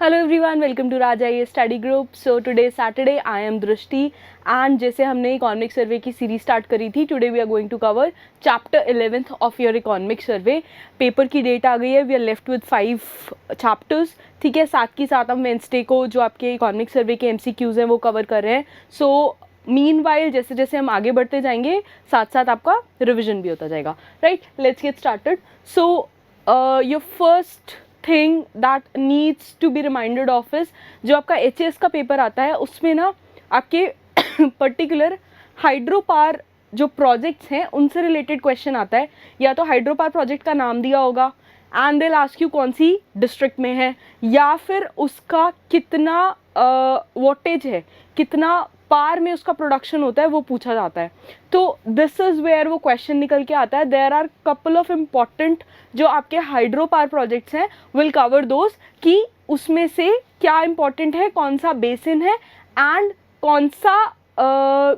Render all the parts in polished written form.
Hello everyone, welcome to Raj IAS Study Group. So today is Saturday, I am Drishti and जैसे हमने economic survey की series start करी थी, today we are going to cover chapter 11th of your economic survey. Paper की date आ गई है, we are left with 5 chapters. ठीक है, साथ के साथ हम वेंसडे को जो आपके इकोनॉमिक सर्वे के MCQs हैं वो कवर कर रहे हैं. सो मीनवाइल जैसे जैसे हम आगे बढ़ते जाएंगे साथ साथ आपका रिविजन भी होता जाएगा. Right, let's get started. So your first thing that needs to be reminded of is जो आपका HAS का पेपर आता है उसमें ना आपके पर्टिकुलर हाइड्रो पावर जो प्रोजेक्ट्स हैं उनसे रिलेटेड क्वेश्चन आता है. या तो हाइड्रो पावर प्रोजेक्ट का नाम दिया होगा एंड दे आस्क यू कौन सी डिस्ट्रिक्ट में है, या फिर उसका कितना वोटेज है, कितना पार में उसका प्रोडक्शन होता है वो पूछा जाता है. तो दिस इज़ वेयर वो क्वेश्चन निकल के आता है. There are couple of important जो आपके हाइड्रो पावर प्रोजेक्ट्स हैं, विल कवर दोज कि उसमें से क्या इम्पॉर्टेंट है, कौन सा बेसिन है एंड कौन सा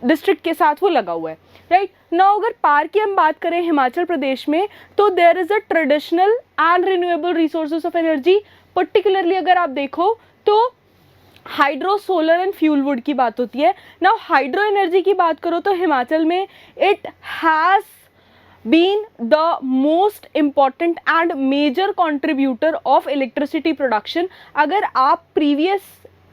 डिस्ट्रिक्ट के साथ वो लगा हुआ है. राइट नाउ अगर पार की हम बात करें हिमाचल प्रदेश में, तो there is a traditional and renewable resources of energy. Particularly अगर आप देखो तो hydro, solar and fuel wood की बात होती है. नाउ हाइड्रो एनर्जी की बात करो तो हिमाचल में it has been the most important and major contributor of electricity production. अगर आप प्रीवियस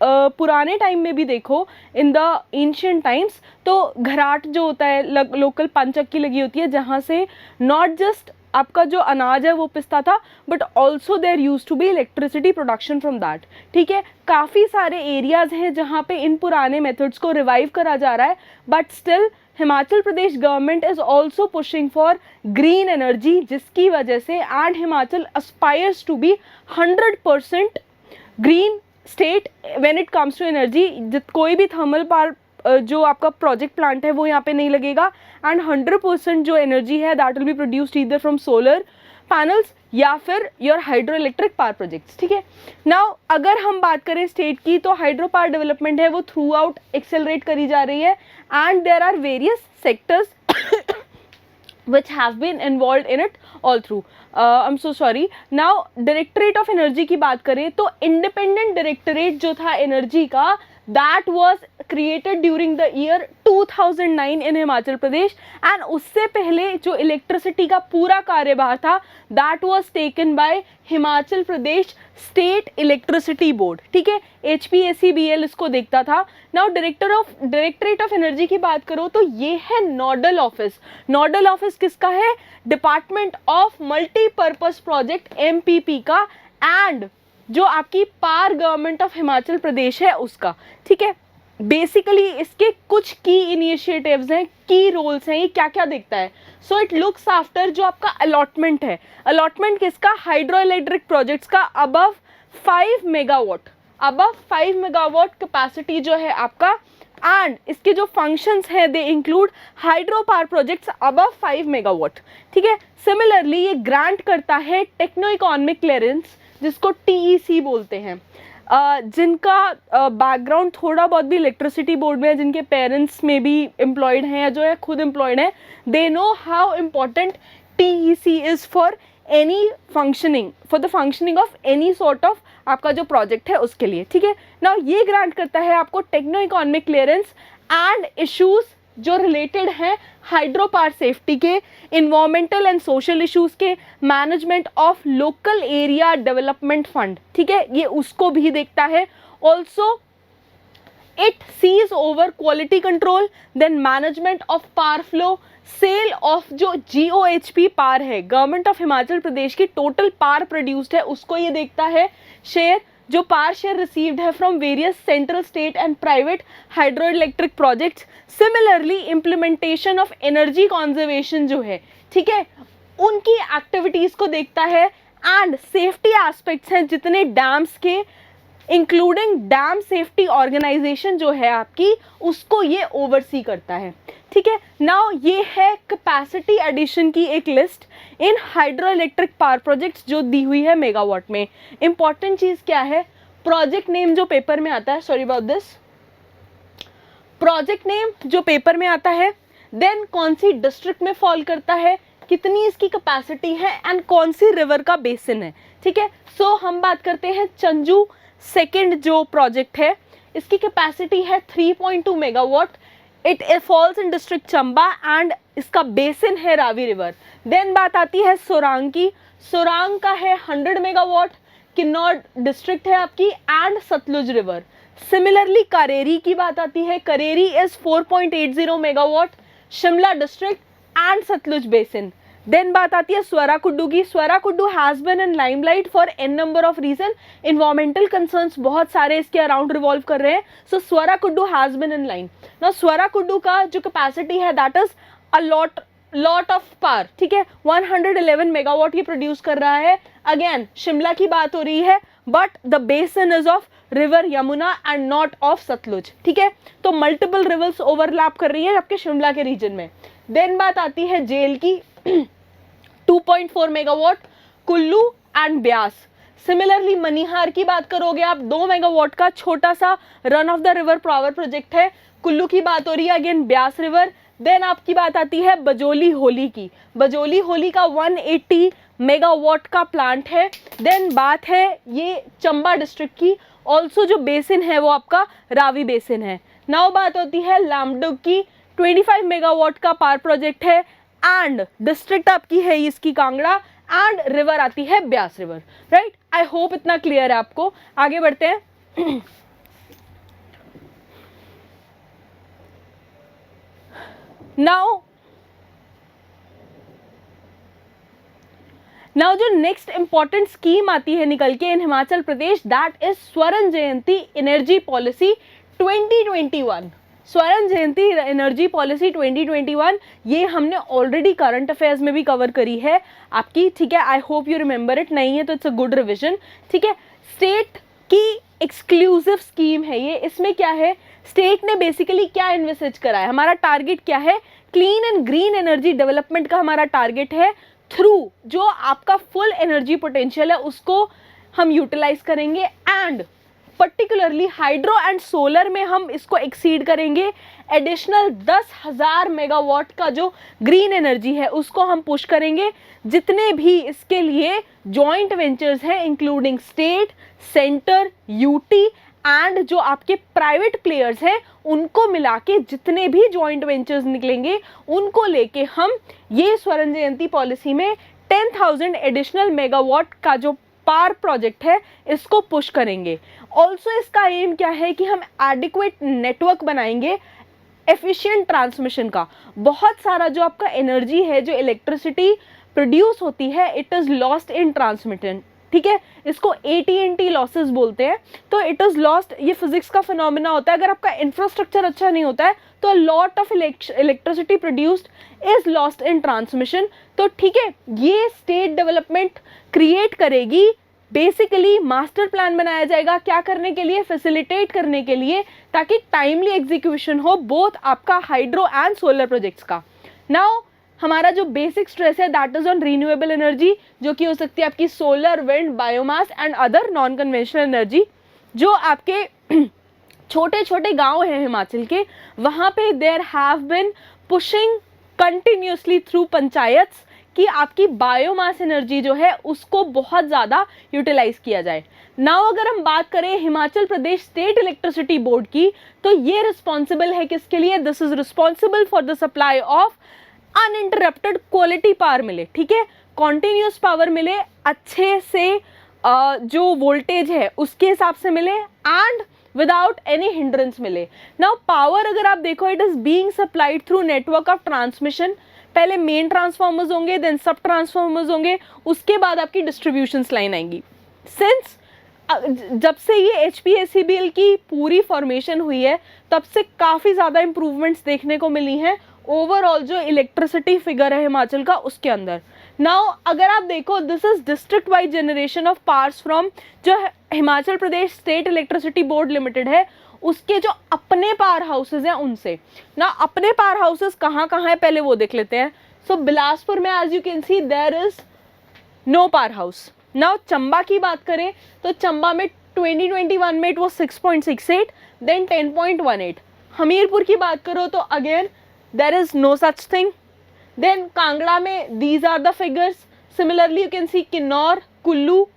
पुराने टाइम में भी देखो, इन द एंशिएंट टाइम्स, तो घराट जो होता है लोकल पंचक्की लगी होती है जहाँ से नॉट जस्ट आपका जो अनाज है वो पिसता था, but also there use to be electricity production from that. ठीक है, काफ़ी सारे एरियाज हैं जहाँ पे इन पुराने मेथड्स को रिवाइव करा जा रहा है, but still Himachal Pradesh government is also pushing for green energy, जिसकी वजह से and Himachal aspires to be 100% green state when it comes to energy. कोई भी थर्मल पावर जो आपका प्रोजेक्ट प्लांट है वो यहाँ पे नहीं लगेगा एंड 100% जो एनर्जी है that will be produced either from solar panels या फिर your hydro electric power projects. ठीक है, नाउ अगर हम बात करें स्टेट की, तो हाइड्रो पावर डेवलपमेंट है वो थ्रू आउट एक्सेलरेट करी जा रही है and there are various sectors which have been involved in it all through. I'm so sorry. Now directorate of energy की बात करें तो इंडिपेंडेंट डायरेक्टरेट जो था एनर्जी का, that was created during the year 2009 in Himachal Pradesh. And उससे पहले जो इलेक्ट्रिसिटी का पूरा कार्यभार था that was taken by Himachal Pradesh state electricity board. ठीक है, HPACBL इसको देखता था. नाउ डायरेक्टरेट ऑफ एनर्जी की बात करो तो ये है नोडल ऑफिस. नोडल ऑफिस किसका है? Department of multipurpose project MPP का, एंड जो आपकी पार गवर्नमेंट ऑफ हिमाचल प्रदेश है उसका. ठीक है, बेसिकली इसके कुछ की इनिशिएटिव्स हैं, की रोल्स हैं. ये क्या क्या देखता है? सो इट लुक्स आफ्टर जो आपका अलॉटमेंट है. अलॉटमेंट किसका? हाइड्रो इलेक्ट्रिक प्रोजेक्ट्स का above 5 megawatt, above 5 megawatt capacity जो है आपका. एंड इसके जो फंक्शंस हैं they include hydro power projects above 5 megawatt. ठीक है, सिमिलरली ये ग्रांट करता है टेक्नो इकोनॉमिक क्लियरेंस, जिसको TEC बोलते हैं. जिनका बैकग्राउंड थोड़ा बहुत भी इलेक्ट्रिसिटी बोर्ड में है, जिनके पेरेंट्स में भी एम्प्लॉयड हैं या जो है खुद एम्प्लॉयड हैं, they know how important TEC is for any functioning, for the functioning of any sort of आपका जो प्रोजेक्ट है उसके लिए. ठीक है, नाउ ये ग्रांट करता है आपको techno economic clearance and issues जो रिलेटेड हैं हाइड्रो पावर सेफ्टी के, इन्वायरमेंटल एंड सोशल इश्यूज के, management of local area development fund. ठीक है, ये उसको भी देखता है. Also it sees over quality control, then management of power flow, sale of जो GOHP पावर है, गवर्नमेंट ऑफ हिमाचल प्रदेश की टोटल पावर प्रोड्यूस्ड है उसको ये देखता है. शेयर जो पावर शेयर रिसीव्ड है from various central, state and private hydro electric projects. Similarly implementation of energy conservation जो है, ठीक है, उनकी एक्टिविटीज को देखता है. एंड सेफ्टी एस्पेक्ट्स हैं जितने डैम्स के, इंक्लूडिंग डैम सेफ्टी ऑर्गेनाइजेशन जो है आपकी, उसको ये ओवरसी करता है. ठीक है, नाउ ये है कैपेसिटी एडिशन की एक लिस्ट इन हाइड्रो इलेक्ट्रिक पावर प्रोजेक्ट्स जो दी हुई है मेगावाट में. इंपॉर्टेंट चीज़ क्या है? प्रोजेक्ट नेम जो पेपर में आता है, sorry about this, project name जो पेपर में आता है, देन कौन सी डिस्ट्रिक्ट में फॉल करता है, कितनी इसकी कैपेसिटी है एंड कौन सी रिवर का बेसिन है, ठीक है। सो हम बात करते हैं चंजू सेकंड जो प्रोजेक्ट है, इसकी कैपेसिटी है 3.2 megawatt, it falls in district Chamba and इसका बेसिन है रावी रिवर। देन बात आती है सोरांग की, सोरांग का है 100 मेगावाट, किन्नौर डिस्ट्रिक्ट है आपकी and Sutlej river. Similarly Kareri की बात आती है, Kareri is 4.80 megawatt, Shimla district and Sutlej basin. Then बात आती है स्वराकुड्डू की, Sawra Kuddu has been in limelight for an number of reason, environmental concerns बहुत सारे इसके अराउंड रिवॉल्व कर रहे हैं, so Sawra Kuddu has been in line. Now Sawra Kuddu का जो कैपेसिटी है that is a lot of power, ठीक है, 111 मेगावाट ये प्रोड्यूस कर रहा है। अगेन शिमला की बात हो रही है but the basin is of river Yamuna and not of Sutlej, ठीक है। तो मल्टीपल रिवर्स ओवरलैप कर रही है आपके शिमला के रीजन में। देन बात आती है जेल की 2.4 megawatt, Kullu and Beas. Similarly Manihar की बात करोगे आप, 2 मेगावाट का छोटा सा run of the river power project है। कुल्लू की बात हो रही है अगेन ब्यास रिवर। देन आपकी बात आती है बजोली होली की, बजोली होली का 180 मेगावाट का प्लांट है। देन बात है ये चंबा डिस्ट्रिक्ट की, ऑल्सो जो बेसिन है वो आपका रावी बेसिन है। नाउ बात होती है लामडुग की, 25 मेगावाट का पावर प्रोजेक्ट है एंड डिस्ट्रिक्ट आपकी है इसकी कांगड़ा एंड रिवर आती है Beas river, right. I hope इतना क्लियर है आपको। आगे बढ़ते हैं। नाउ जो नेक्स्ट इंपॉर्टेंट स्कीम आती है निकल के इन हिमाचल प्रदेश, दैट इज स्वर्ण जयंती एनर्जी पॉलिसी 2021। स्वर्ण जयंती एनर्जी पॉलिसी 2021 ये हमने ऑलरेडी करंट अफेयर्स में भी कवर करी है आपकी, ठीक है। I hope you remember it, नहीं है तो इट्स अ गुड रिविजन, ठीक है। स्टेट की एक्सक्लूसिव स्कीम है ये। इसमें क्या है, स्टेट ने बेसिकली क्या इन्विसेज करा है, हमारा टारगेट क्या है, clean and green energy development का हमारा टारगेट है। थ्रू जो आपका फुल एनर्जी पोटेंशियल है उसको हम यूटिलाइज करेंगे and particularly hydro and solar में हम इसको एक्सीड करेंगे। एडिशनल 10,000 मेगावाट का जो ग्रीन एनर्जी है उसको हम पुश करेंगे। जितने भी इसके लिए जॉइंट वेंचर्स हैं including state, centre, UT and जो आपके प्राइवेट प्लेयर्स हैं उनको मिला के जितने भी जॉइंट वेंचर्स निकलेंगे उनको लेके हम ये स्वर्ण जयंती पॉलिसी में 10,000 एडिशनल मेगावाट का जो पावर प्रोजेक्ट है इसको पुश करेंगे। ऑल्सो इसका एम क्या है कि हम एडिक्वेट नेटवर्क बनाएंगे एफिशिएंट ट्रांसमिशन का। बहुत सारा जो आपका एनर्जी है, जो इलेक्ट्रिसिटी प्रोड्यूस होती है, it is lost in transmission, ठीक है। इसको AT&T लॉसेस बोलते हैं। तो इट इज़ लॉस्ट, ये फिजिक्स का फिनोमिना होता है। अगर आपका इंफ्रास्ट्रक्चर अच्छा नहीं होता है तो lot of electricity produced is lost in transmission. तो ठीक है, ये स्टेट डेवलपमेंट क्रिएट करेगी। बेसिकली मास्टर प्लान बनाया जाएगा क्या करने के लिए, फैसिलिटेट करने के लिए, ताकि टाइमली एग्जीक्यूशन हो बोथ आपका हाइड्रो एंड सोलर प्रोजेक्ट्स का। नाउ हमारा जो बेसिक स्ट्रेस है that is on renewable energy, जो कि हो सकती है आपकी solar, wind, biomass and other non conventional energy. जो आपके छोटे छोटे गांव हैं हिमाचल के, वहाँ पे there have been pushing continuously through panchayats कि आपकी बायोमास एनर्जी जो है उसको बहुत ज़्यादा यूटिलाइज किया जाए। नाउ अगर हम बात करें Himachal Pradesh state electricity board की, तो ये रिस्पॉन्सिबल है किसके लिए, this is responsible for the supply of uninterrupted quality power मिले, ठीक है, कॉन्टिन्यूस पावर मिले, अच्छे से जो वोल्टेज है उसके हिसाब से मिले एंड विदाउट एनी हिंड्रेंस मिले। नाउ पावर अगर आप देखो, it is being supplied through network of transmission. पहले मेन ट्रांसफार्मर्स होंगे, देन सब ट्रांसफार्मर्स होंगे, उसके बाद आपकी डिस्ट्रीब्यूशन लाइन आएंगी। सिंस जब से ये HPACBL की पूरी फॉर्मेशन हुई है तब से काफ़ी ज़्यादा इम्प्रूवमेंट्स देखने को मिली हैं ओवरऑल जो इलेक्ट्रिसिटी फिगर है हिमाचल का उसके अंदर। नाउ अगर आप देखो, this is district wise generation of powers from जो Himachal Pradesh state electricity board limited है, उसके जो अपने पावर हाउसेज हैं उनसे। ना अपने पावर हाउसेज कहाँ कहाँ है पहले वो देख लेते हैं। सो बिलासपुर में as you can see there is no power house. Now Chamba की बात करें तो चंबा में 2021 में इट वो 6.68, देन 10.18। हमीरपुर की बात करो तो again there is no such thing. Then Kangra में these are the figures, similarly you can see Kinnaur, Kullu,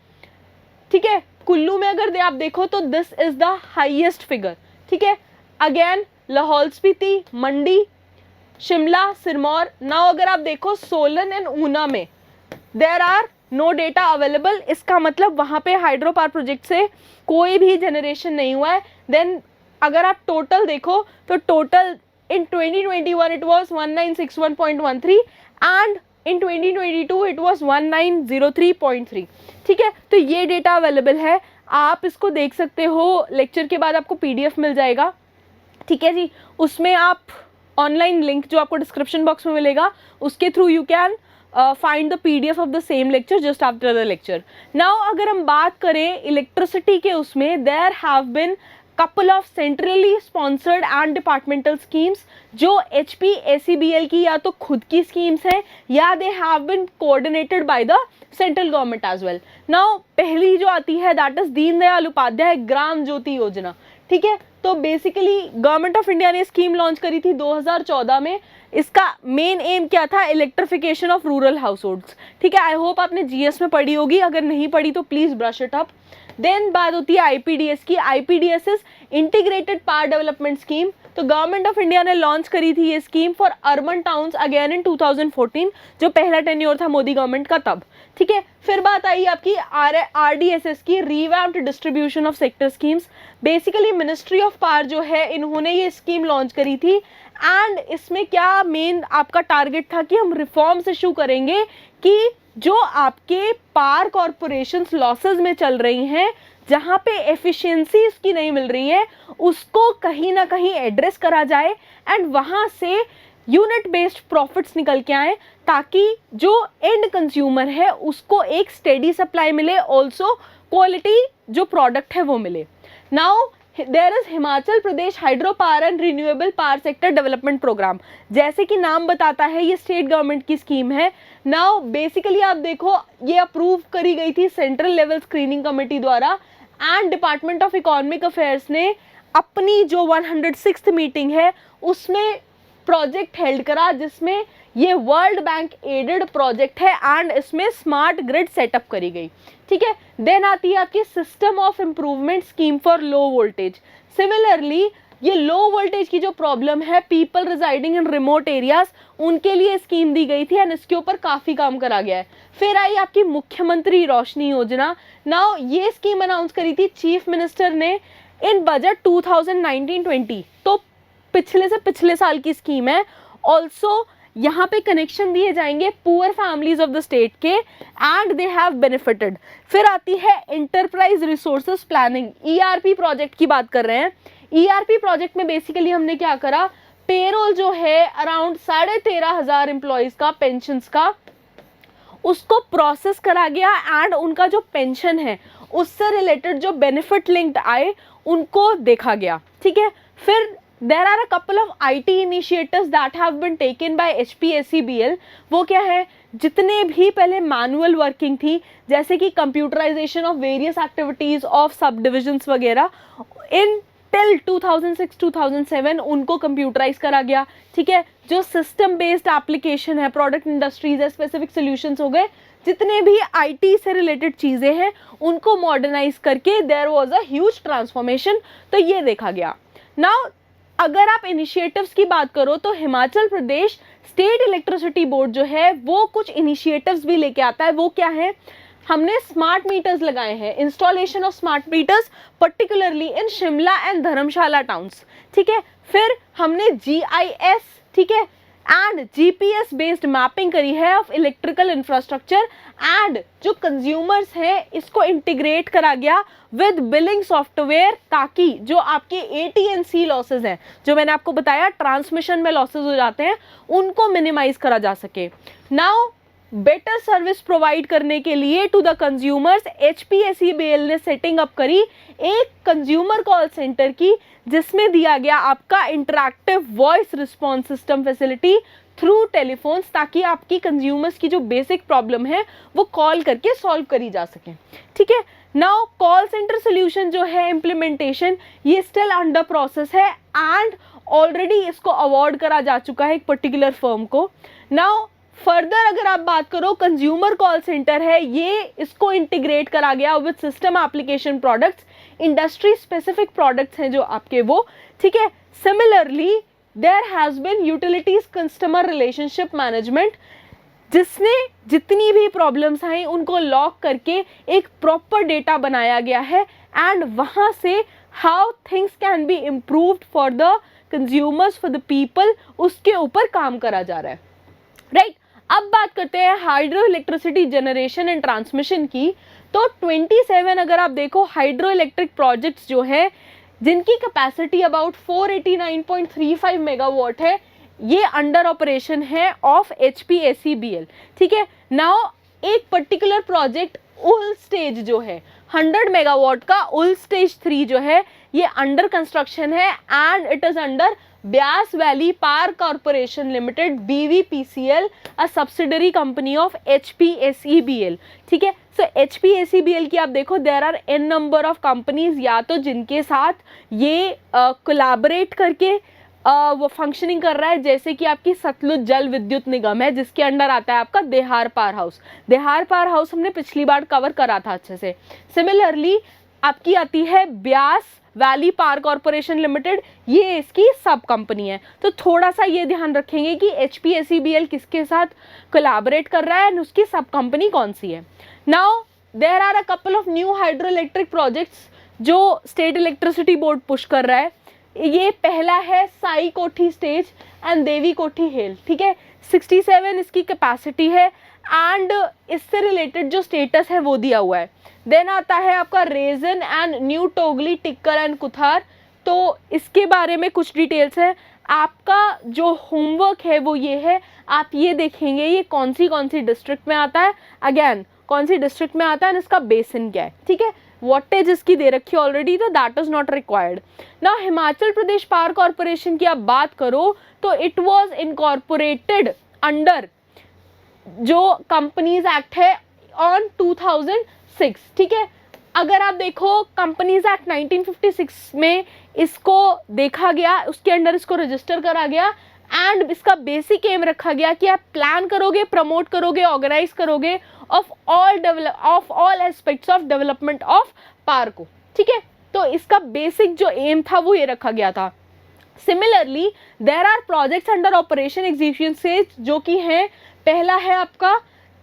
ठीक है, कुल्लू में अगर आप देखो तो this is the highest figure, ठीक है, अगेन लाहौल स्पीति, मंडी, शिमला, सिरमौर। नाउ अगर आप देखो सोलन एंड ऊना में there are no data available, इसका मतलब वहाँ पे हाइड्रो पावर प्रोजेक्ट से कोई भी जनरेशन नहीं हुआ है। देन अगर आप टोटल देखो तो total in 2021 it was 1961.13 and in 2022 it was 1903.3, ठीक है, तो ये डेटा अवेलेबल है, आप इसको देख सकते हो, लेक्चर के बाद आपको PDF मिल जाएगा, ठीक है जी, उसमें आप ऑनलाइन लिंक जो आपको डिस्क्रिप्शन बॉक्स में मिलेगा उसके through you can find the PDF of the same lecture just after the lecture. Now अगर हम बात करें इलेक्ट्रिसिटी के, उसमें there have been couple of centrally sponsored and departmental schemes जो HPACBL की या तो खुद की schemes हैं या they have been coordinated by the central government as well. Now पहली जो आती है that is दीनदयाल उपाध्याय ग्राम ज्योति योजना, ठीक है, तो बेसिकली गवर्नमेंट ऑफ इंडिया ने स्कीम लॉन्च करी थी 2014 में। इसका मेन एम क्या था? Electrification of rural house holds, ठीक है, आई होप आपने GS में पढ़ी होगी, अगर नहीं पढ़ी तो please brush it up. Then बात होती है IPDS की, IPDS is integrated power development scheme, तो गवर्नमेंट ऑफ इंडिया ने लॉन्च करी थी ये scheme for urban towns again in 2014, जो पहला टेन्योर था मोदी गवर्नमेंट का तब, ठीक है। फिर बात आई आपकी RDSS की, revamped distribution of sector schemes, basically ministry of power जो है इन्होंने ये स्कीम लॉन्च करी थी एंड इसमें क्या मेन आपका टारगेट था कि हम रिफॉर्म्स इशू करेंगे कि जो आपके पावर कॉरपोरेशंस लॉसेस में चल रही हैं, जहाँ पे एफिशिएंसी इसकी नहीं मिल रही है, उसको कहीं ना कहीं एड्रेस करा जाए एंड वहाँ से यूनिट बेस्ड प्रॉफिट्स निकल के आए ताकि जो एंड कंज्यूमर है उसको एक स्टेडी सप्लाई मिले, ऑल्सो क्वालिटी जो प्रोडक्ट है वो मिले। Now there is Himachal Pradesh hydro power and renewable power sector development program, जैसे कि नाम बताता है ये स्टेट गवर्नमेंट की स्कीम है। नाउ बेसिकली आप देखो ये अप्रूव करी गई थी सेंट्रल लेवल स्क्रीनिंग कमेटी द्वारा and department of economic affairs ने अपनी जो 106th मीटिंग है उसमें प्रोजेक्ट हेल्ड करा, जिसमें ये वर्ल्ड बैंक एडेड प्रोजेक्ट है एंड इसमें स्मार्ट ग्रिड सेटअप करी गई, ठीक है। देन आती है आपकी system of improvement scheme for low voltage. Similarly ये लो वोल्टेज की जो प्रॉब्लम है पीपल रिजाइडिंग इन रिमोट एरियाज, उनके लिए स्कीम दी गई थी एंड इसके ऊपर काफ़ी काम करा गया है। फिर आई आपकी मुख्यमंत्री रोशनी योजना। नाउ ये स्कीम अनाउंस करी थी चीफ मिनिस्टर ने इन बजट 2019-20, तो पिछले से पिछले साल की स्कीम है। ऑल्सो यहाँ पे कनेक्शन दिए जाएंगे poor families of the state के एंड दे हैव बेनिफिटेड। फिर आती है enterprise resources planning, ERP project की बात कर रहे हैं। ERP प्रोजेक्ट में बेसिकली हमने क्या करा, पेरोल जो है अराउंड 13,500 एम्प्लॉयज़ का पेंशन्स का उसको प्रोसेस करा गया एंड उनका जो पेंशन है उससे रिलेटेड जो बेनिफिट लिंक्ड आए उनको देखा गया, ठीक है। फिर there are a couple of IT initiatives that have been taken by HPACBL। वो क्या है, जितने भी पहले मैनुअल वर्किंग थी जैसे कि computerisation of various activities of sub divisions वगैरह, इन टिल 2006-2007 उनको कंप्यूटराइज करा गया, ठीक है। जो सिस्टम बेस्ड एप्लीकेशन है, प्रोडक्ट इंडस्ट्रीज है, स्पेसिफिक सोल्यूशंस हो गए, जितने भी IT से रिलेटेड चीज़ें हैं उनको मॉडर्नाइज करके there was a huge transformation, तो ये देखा गया। नाउ अगर आप इनिशिएटिव्स की बात करो तो Himachal Pradesh state electricity board जो है वो कुछ इनिशिएटिव्स भी लेके आता है। वो क्या है, हमने स्मार्ट मीटर्स लगाए हैं, installation of smart meters particularly in Shimla and Dharamshala towns, ठीक है। फिर हमने GIS, ठीक है, एंड GPS बेस्ड मैपिंग करी है ऑफ इलेक्ट्रिकल इंफ्रास्ट्रक्चर एंड जो कंज्यूमर्स हैं इसको इंटीग्रेट करा गया विद बिलिंग सॉफ्टवेयर, ताकि जो आपके AT&C लॉसेज हैं, जो मैंने आपको बताया ट्रांसमिशन में लॉसेज हो जाते हैं, उनको मिनिमाइज करा जा सके। नाउ बेटर सर्विस प्रोवाइड करने के लिए टू द कंज्यूमर्स HPACBL ने सेटिंग अप करी एक कंज्यूमर कॉल सेंटर की, जिसमें दिया गया आपका interactive voice response system facility through telephones, ताकि आपकी कंज्यूमर्स की जो बेसिक प्रॉब्लम है वो कॉल करके सॉल्व करी जा सके, ठीक है। नाउ कॉल सेंटर सोल्यूशन जो है इम्प्लीमेंटेशन ये स्टिल अंडर प्रोसेस है एंड ऑलरेडी इसको अवार्ड करा जा चुका है एक पर्टिकुलर फर्म को। नाउ फर्दर अगर आप बात करो, कंज्यूमर कॉल सेंटर है, ये इसको इंटीग्रेट करा गया with system application products, industry specific products हैं जो आपके वो, ठीक है। Similarly there has been utilities customer relationship management, जिसने जितनी भी प्रॉब्लम्स आई उनको लॉक करके एक प्रॉपर डेटा बनाया गया है, एंड वहाँ से how things can be improved for the consumers, for the people, उसके ऊपर काम करा जा रहा है, राइट। अब बात करते हैं hydro electricity generation and transmission की। तो 27 अगर आप देखो हाइड्रो इलेक्ट्रिक प्रोजेक्ट्स जो है, जिनकी कैपेसिटी अबाउट 489.35 मेगावाट है, ये अंडर ऑपरेशन है ऑफ HPACBL, ठीक है। नाउ एक पर्टिकुलर प्रोजेक्ट उल स्टेज जो है 100 मेगावाट का, उल स्टेज 3 जो है ये अंडर कंस्ट्रक्शन है, and it is under Beas valley power corporation limited BVPCL, a subsidiary company of HPACBL, ठीक है। सो HPACBL की आप देखो there are n number of companies, या तो जिनके साथ ये कोलैबोरेट करके वो फंक्शनिंग कर रहा है, जैसे कि आपकी सतलुज जल विद्युत निगम है, जिसके अंडर आता है आपका देहार पावर हाउस। देहार पावर हाउस हमने पिछली बार कवर करा था अच्छे से। सिमिलरली आपकी आती है Beas valley power corporation limited, ये इसकी सब कंपनी है। तो थोड़ा सा ये ध्यान रखेंगे कि HPACBL किसके साथ कोलैबोरेट कर रहा है एंड उसकी सब कंपनी कौन सी है। Now there are a couple of new hydro electric projects जो स्टेट इलेक्ट्रिसिटी बोर्ड पुश कर रहा है। ये पहला है साई कोठी स्टेज एंड देवी कोठी हेल, ठीक है। 67 इसकी कैपेसिटी है, एंड इससे रिलेटेड जो स्टेटस है वो दिया हुआ है। देन आता है आपका रेजन एंड न्यू टोगली टिक्कर एंड कुथार, तो इसके बारे में कुछ डिटेल्स है। आपका जो होमवर्क है वो ये है, आप ये देखेंगे ये कौन सी डिस्ट्रिक्ट में आता है, अगेन कौन सी डिस्ट्रिक्ट में आता है, और इसका बेसिन क्या है, ठीक है। वॉटेज इसकी दे रखी है ऑलरेडी, तो दैट इज नॉट रिक्वायर्ड। ना हिमाचल प्रदेश पावर कॉर्पोरेशन की आप बात करो तो इट वाज इनकॉर्पोरेटेड अंडर जो कंपनीज एक्ट है ऑन 2006, ठीक है। अगर आप देखो कंपनीज एक्ट 1956 में इसको देखा गया, उसके अंडर इसको रजिस्टर करा गया, एंड इसका बेसिक एम रखा गया कि आप प्लान करोगे, प्रमोट करोगे, ऑर्गेनाइज करोगे of all aspects of development of power को, ठीक है। तो इसका बेसिक जो एम था वो ये रखा गया था। Similarly there are projects under operation execution से, जो कि हैं, पहला है आपका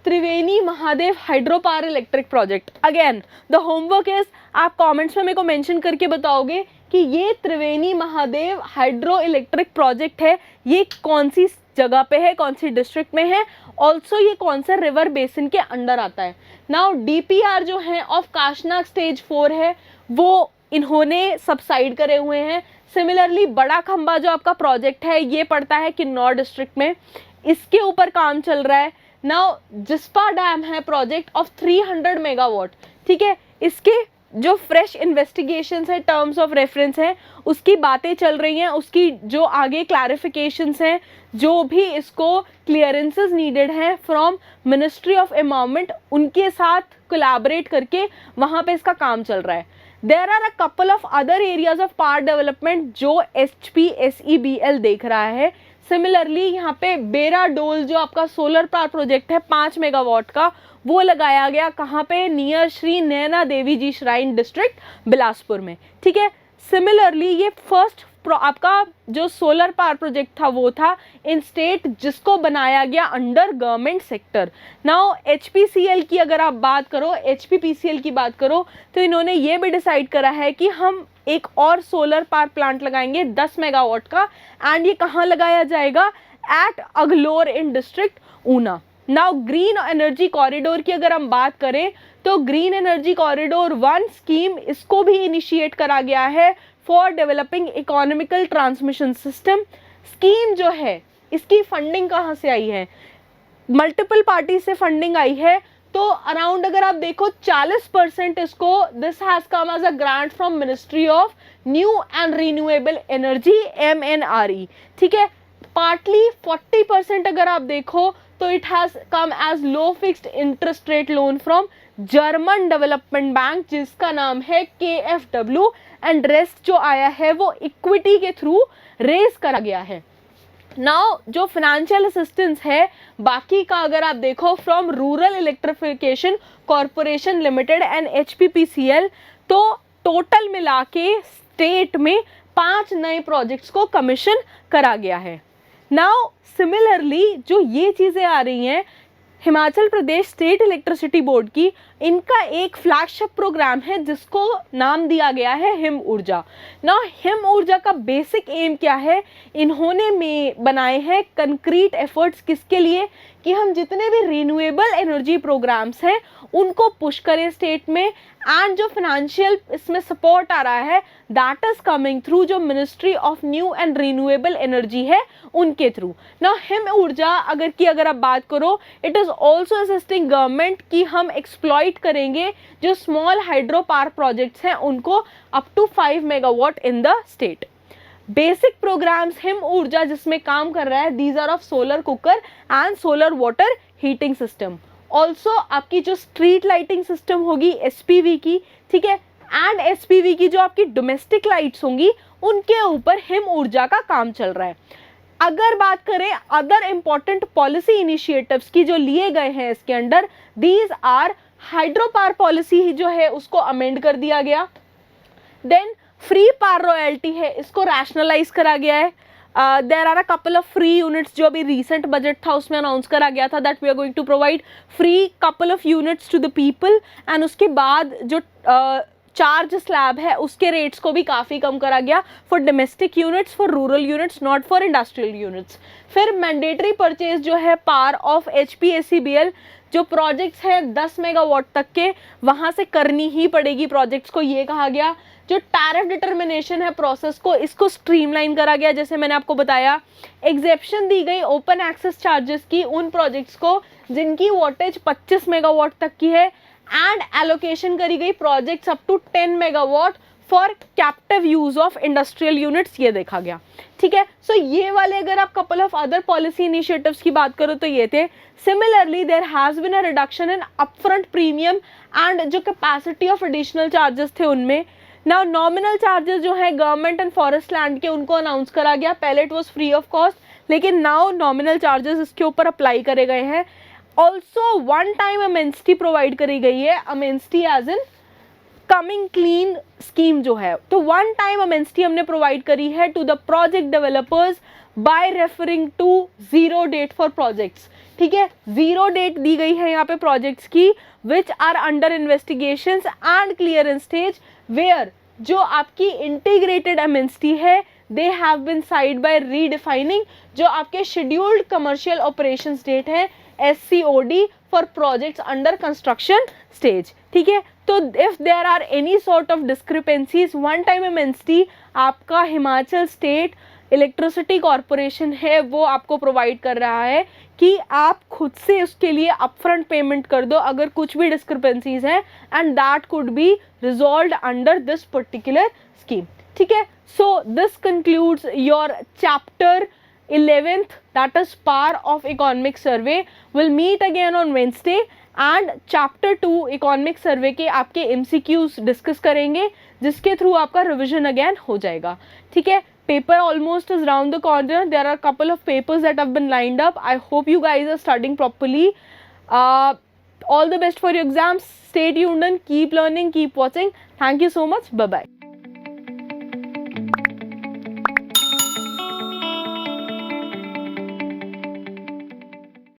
Triveni Mahadev hydro power electric project. Again the homework is, आप कमेंट्स में मेरे को मेंशन करके बताओगे कि ये Triveni Mahadev hydro electric project है, ये कौन सी जगह पे है, कौन सी डिस्ट्रिक्ट में है, ऑल्सो ये कौन सा रिवर बेसिन के अंडर आता है। नाउ DPR जो है ऑफ काशनाग स्टेज 4 है, वो इन्होंने सबसाइड करे हुए हैं। सिमिलरली बड़ा खंबा जो आपका प्रोजेक्ट है ये पड़ता है किन्नौर डिस्ट्रिक्ट में, इसके ऊपर काम चल रहा है। नाउ जिस्पा डैम है प्रोजेक्ट ऑफ 300 मेगावाट, ठीक है। इसके जो फ्रेश इन्वेस्टिगेशंस है, टर्म्स ऑफ रेफरेंस है, उसकी बातें चल रही हैं, उसकी जो आगे क्लैरिफिकेशंस हैं, जो भी इसको क्लियरेंसेस नीडेड हैं फ्रॉम मिनिस्ट्री ऑफ एनवायरनमेंट, उनके साथ कोलैबोरेट करके वहाँ पे इसका काम चल रहा है। There are a couple of other areas of power development जो HPACBL देख रहा है। सिमिलरली यहाँ पे बेरा डोल जो आपका सोलर पावर प्रोजेक्ट है 5 मेगावाट का, वो लगाया गया कहाँ पे, नियर श्री नैना देवी जी श्राइन डिस्ट्रिक्ट बिलासपुर में, ठीक है। सिमिलरली ये फर्स्ट आपका जो सोलर पावर प्रोजेक्ट था वो था इन स्टेट, जिसको बनाया गया under government sector. Now HPCL की अगर आप बात करो, HPPCL की बात करो, तो इन्होंने ये भी डिसाइड करा है कि हम एक और सोलर पावर प्लांट लगाएंगे 10 मेगावाट का, एंड ये कहाँ लगाया जाएगा, at Aglor in district Una. Now green energy corridor की अगर हम बात करें तो ग्रीन एनर्जी कॉरिडोर 1 स्कीम, इसको भी इनिशिएट करा गया है for developing economical transmission system. Scheme जो है इसकी फंडिंग कहाँ से आई है, मल्टीपल पार्टी से फंडिंग आई है। तो अराउंड अगर आप देखो 40% इसको this has come as a grant from ministry of new and renewable energy MNRE, ठीक है। पार्टली 40% अगर आप देखो तो it has come as low fixed interest rate loan from German development bank, जिसका नाम है KfW, एंड रेस्ट जो आया है वो इक्विटी के थ्रू रेज करा गया है। नाउ जो फाइनेंशियल असिस्टेंस है बाकी का अगर आप देखो from rural electrification corporation limited and HPPCL, तो टोटल मिला के स्टेट में 5 नए प्रोजेक्ट्स को कमीशन करा गया है। नाउ सिमिलरली जो ये चीज़ें आ रही हैं Himachal Pradesh state electricity board की, इनका एक फ्लैगशिप प्रोग्राम है जिसको नाम दिया गया है हिम ऊर्जा। ना हिम ऊर्जा का बेसिक एम क्या है, इन्होंने में बनाए हैं कंक्रीट एफर्ट्स किसके लिए कि हम जितने भी रिन्यूएबल एनर्जी प्रोग्राम्स हैं उनको पुश करें स्टेट में, एंड जो फाइनेंशियल इसमें सपोर्ट आ रहा है दैट इज कमिंग थ्रू जो ministry of new and renewable energy है उनके थ्रू। ना हिम ऊर्जा अगर आप बात करो, it is also assisting government कि हम एक्सप्लॉइट करेंगे जो स्मॉल हाइड्रो पावर प्रोजेक्ट्स हैं उनको up to 5 megawatt in the state. Basic programs Him Urja जिसमें काम कर रहा है these are of solar cooker and solar water heating system. Also आपकी जो स्ट्रीट लाइटिंग सिस्टम होगी SPV की, ठीक है, एंड SPV की जो आपकी डोमेस्टिक लाइट्स होंगी उनके ऊपर हिम ऊर्जा का काम चल रहा है। अगर बात करें अदर इंपॉर्टेंट पॉलिसी इनिशिएटिव्स की जो लिए गए हैं इसके under, these are hydro power policy जो है उसको अमेंड कर दिया गया, देन फ्री पावर रॉयल्टी है इसको रैशनलाइज करा गया है, there are a couple of free units जो अभी रिसेंट बजट था उसमें अनाउंस करा गया था that we are going to provide free couple of units to the people, and उसके बाद जो चार्ज स्लैब है उसके रेट्स को भी काफ़ी कम करा गया for domestic units, for rural units, not for industrial units. फिर मैंडेटरी परचेज जो है पावर ऑफ HPACBL जो प्रोजेक्ट्स हैं 10 मेगावाट तक के वहाँ से करनी ही पड़ेगी प्रोजेक्ट्स को, ये कहा गया। जो टैरिफ डिटर्मिनेशन है प्रोसेस को इसको स्ट्रीमलाइन करा गया, जैसे मैंने आपको बताया। एग्जेप्शन दी गई ओपन एक्सेस चार्जेस की उन प्रोजेक्ट्स को जिनकी वोटेज 25 मेगावाट तक की है, एंड एलोकेशन करी गई projects up to 10 megawatt for captive use of industrial units, ये देखा गया, ठीक है। सो ये वाले अगर आप couple of other policy initiatives की बात करो तो ये थे। Similarly there has been a reduction in upfront premium and जो कैपेसिटी ऑफ एडिशनल चार्जेस थे उनमें। नाउ नॉमिनल चार्जेस जो है गवर्नमेंट एंड फॉरेस्ट लैंड के उनको अनाउंस करा गया, पहले it was free of cost लेकिन नाउ नॉमिनल चार्जेस इसके ऊपर अप्लाई करे गए हैं। Also one time amnesty provide करी गई है, amnesty as in coming clean scheme जो है, तो वन टाइम अमेंस्टी हमने प्रोवाइड करी है to the project developers by referring to zero date for projects, ठीक है। जीरो डेट दी गई है यहाँ पे प्रोजेक्ट्स की which are under investigations and clearance stage, where जो आपकी इंटीग्रेटेड अमेंस्टी है they have been side by redefining जो आपके शेड्यूल्ड कमर्शियल ऑपरेशंस डेट है SCOD for projects under construction stage, ठीक है। तो if there are any sort of discrepancies, one time amnesty आपका हिमाचल स्टेट इलेक्ट्रिसिटी कॉरपोरेशन है वो आपको प्रोवाइड कर रहा है कि आप खुद से उसके लिए अपफ्रंट पेमेंट कर दो अगर कुछ भी डिस्क्रिपेंसीज हैं, and that could be resolved under this particular scheme, ठीक है। So this concludes your chapter 11th, that is power of economic survey. We'll meet again on Wednesday and chapter 2 economic survey के आपके MCQs discuss करेंगे जिसके through आपका revision again हो जाएगा, ठीक है। Paper almost is round the corner. There are a couple of papers that have been lined up. I hope you guys are studying properly. All the best for your exams. Stay tuned and keep learning, keep watching. Thank you so much. Bye bye.